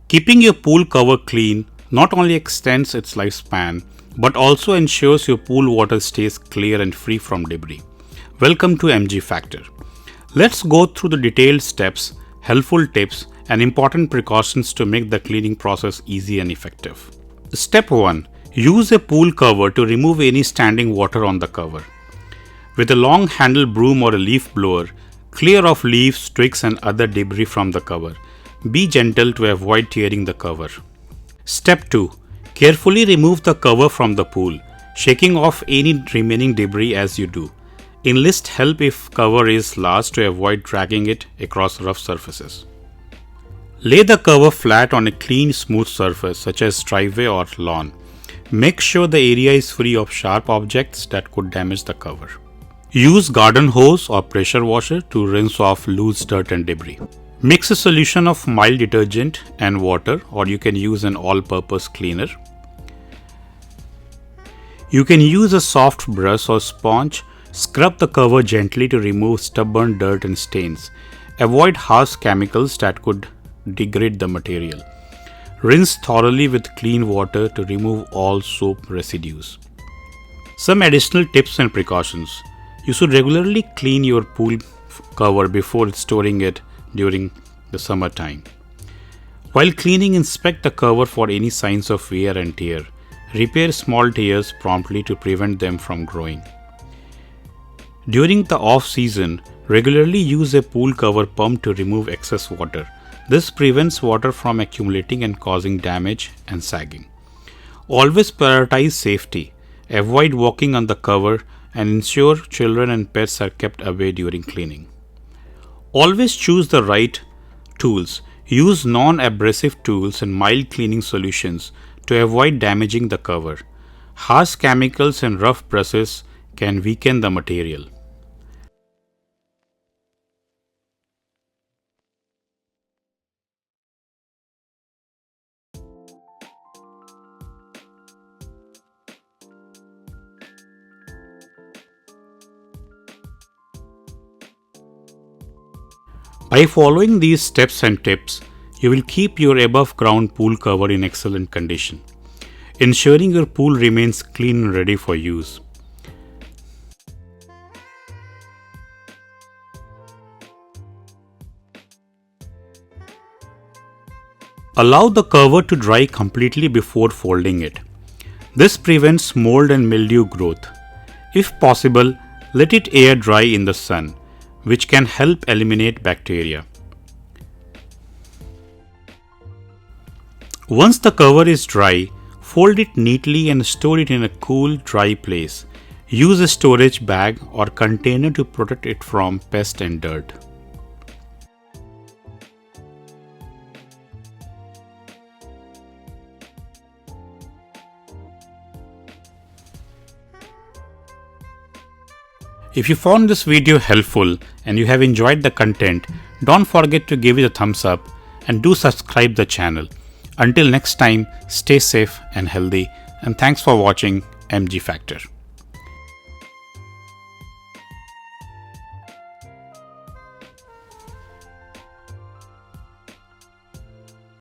Keeping your pool cover clean not only extends its lifespan, but also ensures your pool water stays clear and free from debris. Welcome to MG Factor. Let's go through the detailed steps, helpful tips, and important precautions to make the cleaning process easy and effective. Step 1. Use a pool cover to remove any standing water on the cover. With a long handled broom or a leaf blower, clear off leaves, twigs, and other debris from the cover. Be gentle to avoid tearing the cover. Step 2. Carefully remove the cover from the pool, shaking off any remaining debris as you do. Enlist help if cover is large to avoid dragging it across rough surfaces. Lay the cover flat on a clean, smooth surface such as driveway or lawn. Make sure the area is free of sharp objects that could damage the cover. Use garden hose or pressure washer to rinse off loose dirt and debris. Mix a solution of mild detergent and water, or you can use an all-purpose cleaner. You can use a soft brush or sponge. Scrub the cover gently to remove stubborn dirt and stains. Avoid harsh chemicals that could degrade the material. Rinse thoroughly with clean water to remove all soap residues. Some additional tips and precautions. You should regularly clean your pool cover before storing it during the summertime. While cleaning, inspect the cover for any signs of wear and tear. Repair small tears promptly to prevent them from growing. During the off-season, regularly use a pool cover pump to remove excess water. This prevents water from accumulating and causing damage and sagging. Always prioritize safety. Avoid walking on the cover and ensure children and pets are kept away during cleaning. Always choose the right tools. Use non-abrasive tools and mild cleaning solutions to avoid damaging the cover. Harsh chemicals and rough brushes can weaken the material. By following these steps and tips, you will keep your above ground pool cover in excellent condition, ensuring your pool remains clean and ready for use. Allow the cover to dry completely before folding it. This prevents mold and mildew growth. If possible, let it air dry in the sun, which can help eliminate bacteria. Once the cover is dry, fold it neatly and store it in a cool, dry place. Use a storage bag or container to protect it from pests and dirt. If you found this video helpful and you have enjoyed the content, don't forget to give it a thumbs up and do subscribe the channel. Until next time, stay safe and healthy, and thanks for watching MG Factor.